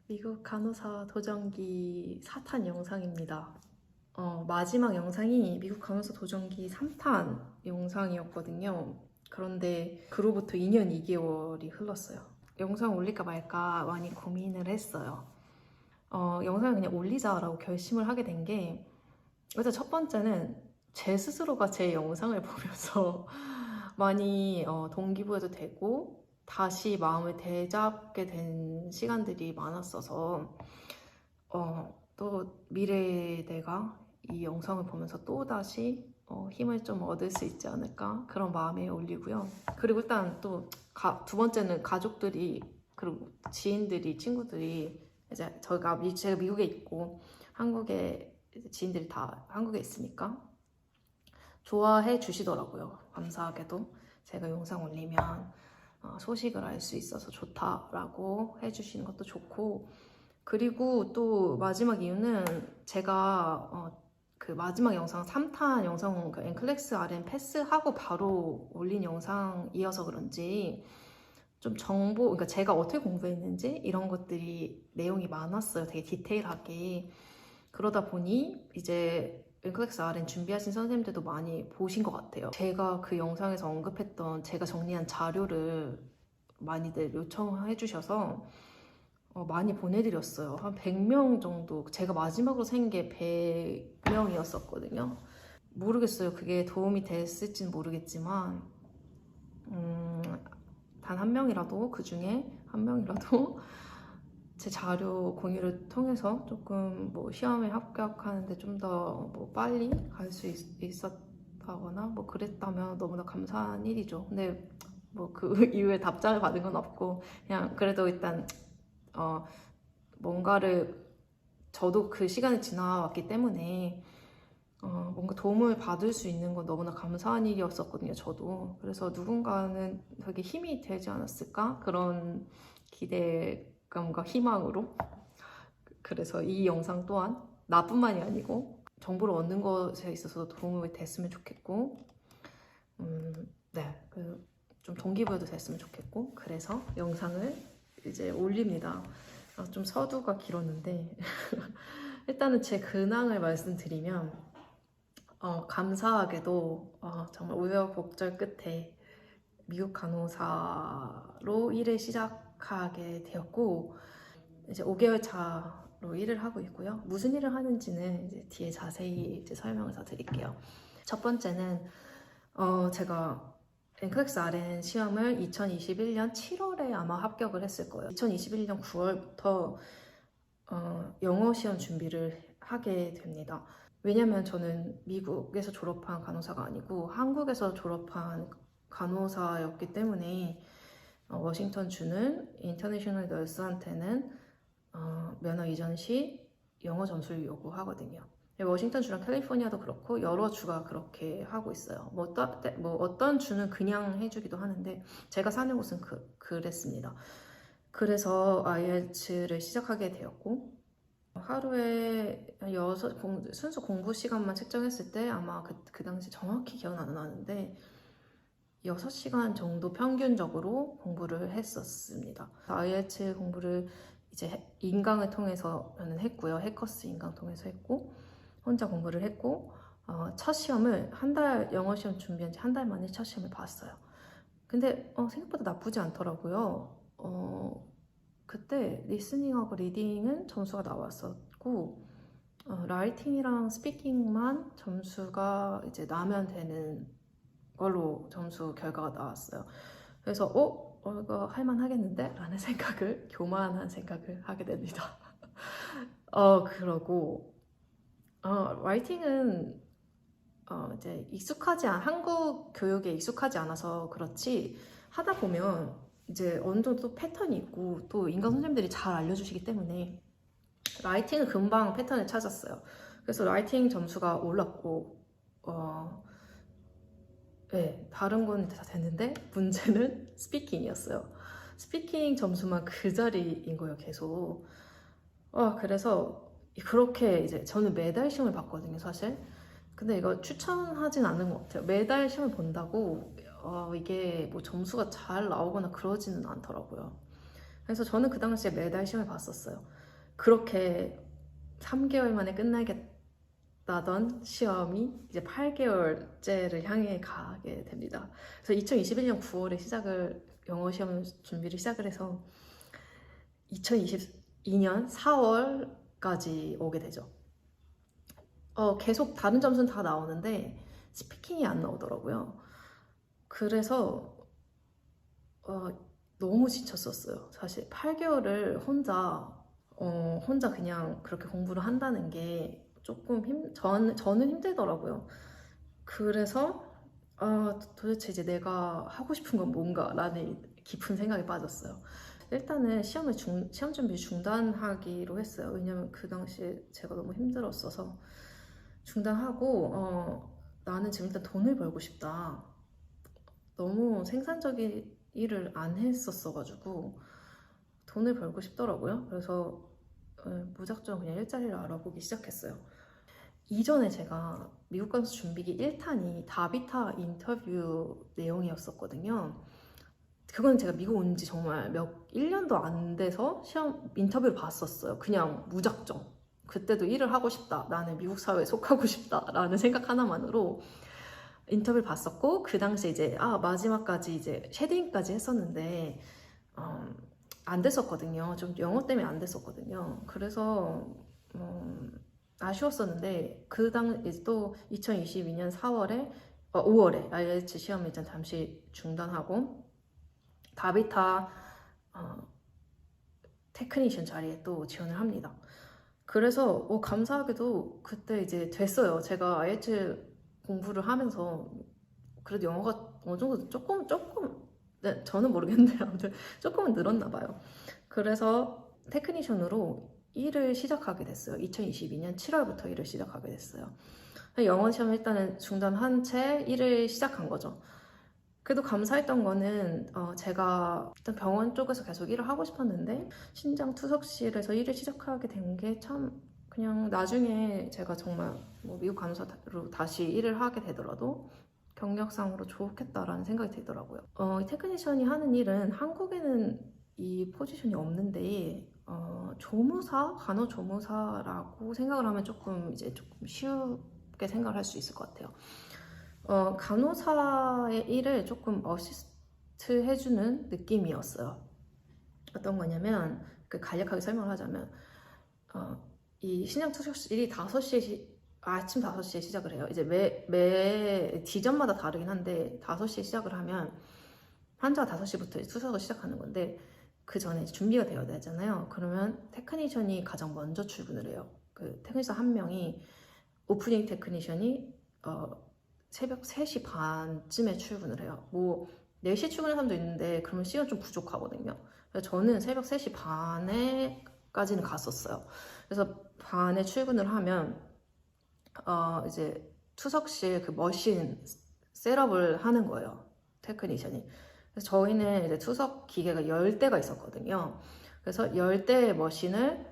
미국 간호사 도전기 4탄 영상입니다. 마지막 영상이 미국 간호사 도전기 3탄 영상이었거든요. 그런데 그로부터 2년 2개월이 흘렀어요. 영상 올릴까 말까 많이 고민을 했어요. 영상을 그냥 올리자라고 결심을 하게 된 게, 일단 첫 번째는 제 스스로가 제 영상을 보면서 많이 동기부여도 되고 다시 마음을 되잡게 된 시간들이 많았어서 또 미래의 내가 이 영상을 보면서 또다시 힘을 좀 얻을 수 있지 않을까 그런 마음에 올리고요. 그리고 일단 또 두 번째는 가족들이 그리고 지인들이 친구들이 이제 제가 미국에 있고 한국에 지인들이 다 한국에 있으니까 좋아해 주시더라고요. 감사하게도 제가 영상 올리면 소식을 알 수 있어서 좋다라고 해주시는 것도 좋고, 그리고 또 마지막 이유는 제가 그 마지막 영상 3탄 영상 그 엔클렉스 RM 패스하고 바로 올린 영상이어서 그런지 좀 정보, 그러니까 제가 어떻게 공부했는지 이런 것들이 내용이 많았어요. 되게 디테일하게. 그러다 보니 이제 엔클렉스 RN 준비하신 선생님들도 많이 보신 것 같아요. 제가 그 영상에서 언급했던 제가 정리한 자료를 많이들 요청해 주셔서 많이 보내드렸어요. 한 100명 정도. 제가 마지막으로 센 게 100명이었었거든요. 모르겠어요. 그게 도움이 됐을지는 모르겠지만 단 한 명이라도, 그 중에 한 명이라도 제 자료 공유를 통해서 조금 뭐 시험에 합격하는데 좀 더 뭐 빨리 갈 수 있었다거나 뭐 그랬다면 너무나 감사한 일이죠. 근데 뭐 그 이후에 답장을 받은 건 없고, 그냥 그래도 일단 뭔가를, 저도 그 시간이 지나왔기 때문에 뭔가 도움을 받을 수 있는 건 너무나 감사한 일이었었거든요, 저도. 그래서 누군가는 되게 힘이 되지 않았을까? 그런 기대감과 희망으로. 그래서 이 영상 또한 나뿐만이 아니고 정보를 얻는 것에 있어서 도움이 됐으면 좋겠고, 네, 좀 동기부여도 됐으면 좋겠고, 그래서 영상을 이제 올립니다. 좀 서두가 길었는데 일단은 제 근황을 말씀드리면, 감사하게도 정말 우여곡절 끝에 미국 간호사로 일을 시작하게 되었고, 이제 5개월 차로 일을 하고 있고요. 무슨 일을 하는지는 이제 뒤에 자세히 이제 설명을 더 드릴게요. 첫 번째는 제가 엔클렉스 RN 시험을 2021년 7월에 아마 합격을 했을 거예요. 2021년 9월부터 영어 시험 준비를 하게 됩니다. 왜냐면 저는 미국에서 졸업한 간호사가 아니고 한국에서 졸업한 간호사였기 때문에 워싱턴 주는 인터내셔널 너스한테는 면허 이전 시 영어 점수를 요구하거든요. 워싱턴 주랑 캘리포니아도 그렇고 여러 주가 그렇게 하고 있어요. 뭐 어떤 주는 그냥 해주기도 하는데 제가 사는 곳은 그랬습니다. 그래서 IELTS를 시작하게 되었고, 하루에 순수 공부 시간만 책정했을 때 아마 그 당시 정확히 기억은 안 나는데 6시간 정도 평균적으로 공부를 했었습니다. IELTS 공부를 이제 인강을 통해서는 했고요. 해커스 인강 통해서 했고, 혼자 공부를 했고, 첫 시험을 영어 시험 준비한 지 한 달 만에 첫 시험을 봤어요. 근데 생각보다 나쁘지 않더라고요. 그때 리스닝하고 리딩은 점수가 나왔었고, 라이팅이랑 스피킹만 점수가 이제 나면 되는 걸로 점수 결과가 나왔어요. 그래서 이거 할만하겠는데? 라는 교만한 생각을 하게 됩니다. 그러고 라이팅은 이제 한국 교육에 익숙하지 않아서 그렇지, 하다 보면 이제 어느 정도 패턴이 있고 또 인강 선생님들이 잘 알려주시기 때문에 라이팅은 금방 패턴을 찾았어요. 그래서 라이팅 점수가 올랐고, 네, 다른 건 다 됐는데 문제는 스피킹이었어요. 스피킹 점수만 그 자리인 거예요, 계속. 그래서 그렇게 이제 저는 매달 시험을 봤거든요, 사실. 근데 이거 추천하진 않는 것 같아요. 매달 시험을 본다고 이게 뭐 점수가 잘 나오거나 그러지는 않더라고요. 그래서 저는 그 당시에 매달 시험을 봤었어요. 그렇게 3개월 만에 끝나겠다던 시험이 이제 8개월째를 향해 가게 됩니다. 그래서 2021년 9월에 영어 시험 준비를 시작을 해서 2022년 4월까지 오게 되죠. 계속 다른 점수는 다 나오는데 스피킹이 안 나오더라고요. 그래서 너무 지쳤었어요. 사실 8개월을 혼자 그냥 그렇게 공부를 한다는 게 조금 저는 힘들더라고요. 그래서 도대체 이제 내가 하고 싶은 건 뭔가라는 깊은 생각에 빠졌어요. 일단은 시험 준비 중단하기로 했어요. 왜냐면 그 당시에 제가 너무 힘들었어서 중단하고 나는 지금 일단 돈을 벌고 싶다. 너무 생산적인 일을 안 했었어가지고 돈을 벌고 싶더라고요. 그래서 무작정 그냥 일자리를 알아보기 시작했어요. 이전에 제가 미국 가서 준비기 1탄이 다비타 인터뷰 내용이었었거든요. 그건 제가 미국 온 지 정말 1년도 안 돼서 시험 인터뷰를 봤었어요. 그냥 무작정. 그때도 일을 하고 싶다. 나는 미국 사회에 속하고 싶다. 라는 생각 하나만으로 인터뷰를 봤었고, 그 당시에 이제, 마지막까지 이제 쉐딩까지 했었는데, 안 됐었거든요. 좀 영어 때문에 안 됐었거든요. 그래서, 아쉬웠었는데, 또 2022년 5월에 IELTS 시험을 일단 잠시 중단하고, 다비타 테크니션 자리에 또 지원을 합니다. 그래서 감사하게도 그때 이제 됐어요. 제가 IELTS 공부를 하면서 그래도 영어가 어느 정도 조금 네, 저는 모르겠는데 아무튼 조금은 늘었나 봐요. 그래서 테크니션으로 일을 시작하게 됐어요. 2022년 7월부터 일을 시작하게 됐어요. 영어 시험 일단은 중단한 채 일을 시작한 거죠. 그래도 감사했던 거는 제가 일단 병원 쪽에서 계속 일을 하고 싶었는데 신장 투석실에서 일을 시작하게 된 게 참 그냥 나중에 제가 정말 뭐 미국 간호사로 다시 일을 하게 되더라도 경력상으로 좋겠다라는 생각이 들더라고요. 이 테크니션이 하는 일은 한국에는 이 포지션이 없는데 간호조무사라고 생각을 하면 조금 쉽게 생각을 할 수 있을 것 같아요. 간호사의 일을 조금 어시스트 해주는 느낌이었어요. 어떤 거냐면, 간략하게 설명을 하자면, 이 신장 투석실이 아침 5시에 시작을 해요. 이제 매 지점마다 다르긴 한데, 5시에 시작을 하면, 환자가 5시부터 투석을 시작하는 건데, 그 전에 준비가 되어야 되잖아요. 그러면 테크니션이 가장 먼저 출근을 해요. 그 테크니션 한 명이, 오프닝 테크니션이, 새벽 3시 반쯤에 출근을 해요. 뭐 4시에 출근하는 사람도 있는데 그러면 시간 좀 부족하거든요. 그래서 저는 새벽 3시 반에까지는 갔었어요. 그래서 반에 출근을 하면 이제 투석실 그 머신 셋업을 하는 거예요. 테크니션이. 그래서 저희는 이제 투석 기계가 10대가 있었거든요. 그래서 10대의 머신을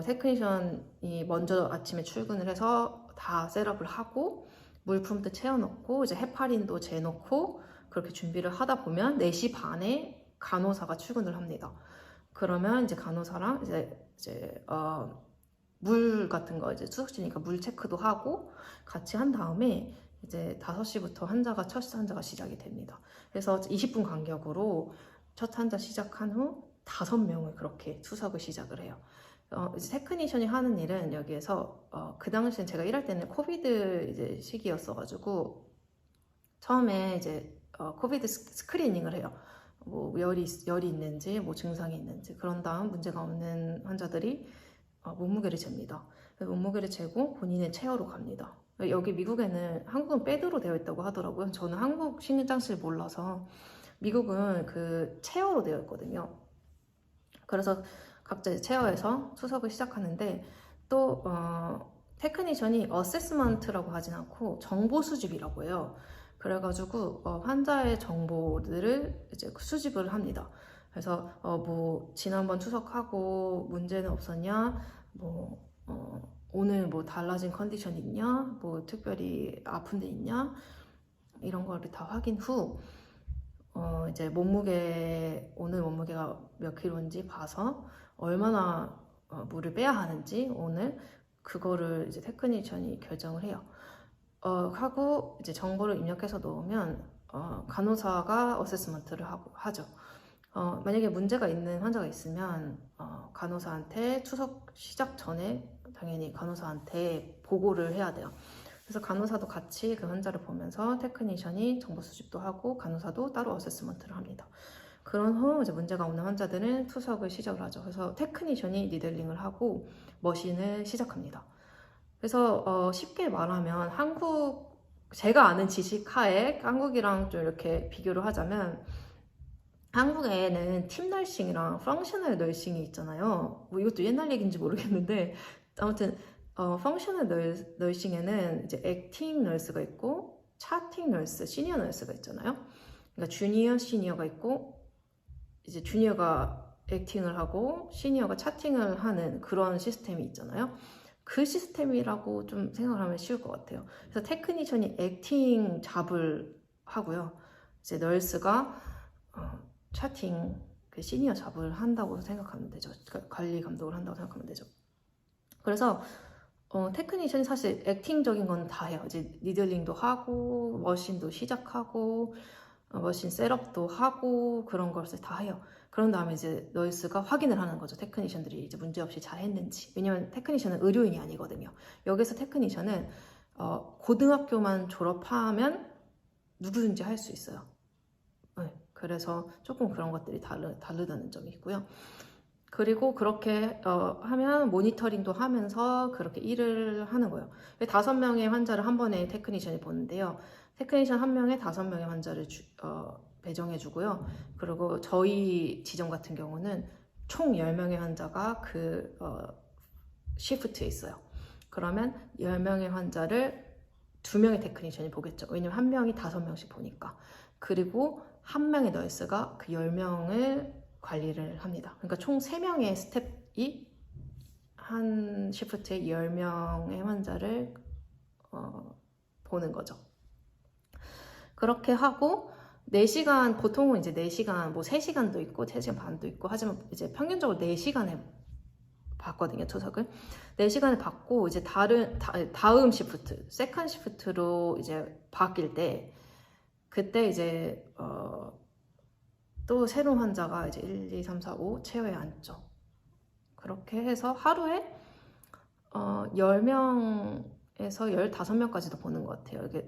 테크니션이 먼저 아침에 출근을 해서 다 셋업을 하고 물품도 채워놓고 이제 헤파린도 재놓고 그렇게 준비를 하다 보면 4시 반에 간호사가 출근을 합니다. 그러면 이제 간호사랑 물 같은 거 이제 투석시니까 물 체크도 하고 같이 한 다음에 이제 5시부터 첫 환자가 시작이 됩니다. 그래서 20분 간격으로 첫 환자 시작한 후 5명을 그렇게 투석을 시작을 해요. 이제 테크니션이 하는 일은 여기에서 그 당시엔 제가 일할 때는 코비드 이제 시기였어가지고 처음에 이제 코비드 스크리닝을 해요. 뭐 열이 있는지 뭐 증상이 있는지 그런 다음 문제가 없는 환자들이 몸무게를 잽니다. 몸무게를 재고 본인의 체어로 갑니다. 여기 미국에는 한국은 패드로 되어 있다고 하더라고요. 저는 한국 신장실 몰라서 미국은 그 체어로 되어 있거든요. 그래서 각자 체어에서 투석을 시작하는데 또 테크니션이 어세스먼트라고 하진 않고 정보 수집이라고 해요. 그래가지고 환자의 정보들을 이제 수집을 합니다. 그래서 뭐 지난번 투석하고 문제는 없었냐, 뭐 오늘 뭐 달라진 컨디션 있냐, 뭐 특별히 아픈 데 있냐 이런 거를 다 확인 후 이제 오늘 몸무게가 몇 킬로인지 봐서 얼마나 물을 빼야 하는지 오늘 그거를 이제 테크니션이 결정을 해요. 하고 이제 정보를 입력해서 놓으면 간호사가 어세스먼트를 하죠. 만약에 문제가 있는 환자가 있으면 간호사한테 투석 시작 전에 당연히 간호사한테 보고를 해야 돼요. 그래서 간호사도 같이 그 환자를 보면서 테크니션이 정보 수집도 하고 간호사도 따로 어세스먼트를 합니다. 그런 후 이제 문제가 없는 환자들은 투석을 시작을 하죠. 그래서 테크니션이 니들링을 하고 머신을 시작합니다. 그래서 쉽게 말하면 제가 아는 지식 하에 한국이랑 좀 이렇게 비교를 하자면 한국에는 팀 널싱이랑 펑셔널 널싱이 있잖아요. 뭐 이것도 옛날 얘기인지 모르겠는데 아무튼 펑셔널 널싱에는 이제 액팅 널스가 있고 차팅 널스, 시니어 널스가 있잖아요. 그러니까 주니어, 시니어가 있고 이제 주니어가 액팅을 하고 시니어가 차팅을 하는 그런 시스템이 있잖아요. 그 시스템이라고 좀 생각을 하면 쉬울 것 같아요. 그래서 테크니션이 액팅 잡을 하고요. 이제 널스가 차팅, 그 시니어 잡을 한다고 생각하면 되죠. 관리 감독을 한다고 생각하면 되죠. 그래서 테크니션이 사실 액팅적인 건 다 해요. 이제 니들링도 하고 머신도 시작하고 머신 셋업도 하고 그런 것을 다 해요. 그런 다음에 이제 널스가 확인을 하는 거죠. 테크니션들이 이제 문제없이 잘 했는지. 왜냐면 테크니션은 의료인이 아니거든요. 여기서 테크니션은 고등학교만 졸업하면 누구든지 할 수 있어요. 네, 그래서 조금 그런 것들이 다르다는 점이 있고요. 그리고 그렇게 하면 모니터링도 하면서 그렇게 일을 하는 거예요. 5명의 환자를 한 번에 테크니션이 보는데요. 테크니션 한 명에 5명의 환자를 배정해 주고요. 그리고 저희 지점 같은 경우는 총 10명의 환자가 그 시프트에 있어요. 그러면 10명의 환자를 2명의 테크니션이 보겠죠. 왜냐면 한 명이 5명씩 보니까. 그리고 한 명의 널스가 그 10명을 관리를 합니다. 그러니까 총 3명의 스텝이 한 시프트에 10명의 환자를 보는 거죠. 그렇게 하고 4시간, 보통은 이제 4시간, 뭐 3시간도 있고 3시간 반도 있고 하지만 이제 평균적으로 4시간에 받거든요, 투석을. 4시간을 받고 이제 다음 시프트, 세컨 시프트로 이제 바뀔 때 그때 이제 또 새로운 환자가 이제 1, 2, 3, 4, 5 체어에 앉죠. 그렇게 해서 하루에 10명에서 15명까지도 보는 것 같아요. 이게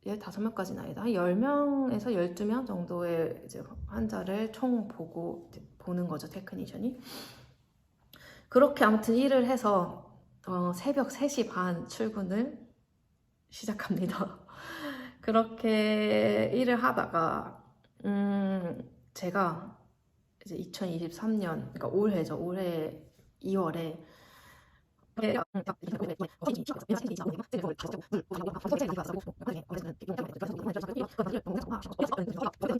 15명까지는 아니다. 한 10명에서 12명 정도의 이제 환자를 총 보는 거죠, 테크니션이. 그렇게 아무튼 일을 해서 새벽 3시 반 출근을 시작합니다. 그렇게 일을 하다가 제가 이제 2023년, 그러니까 올해죠. 올해 2월에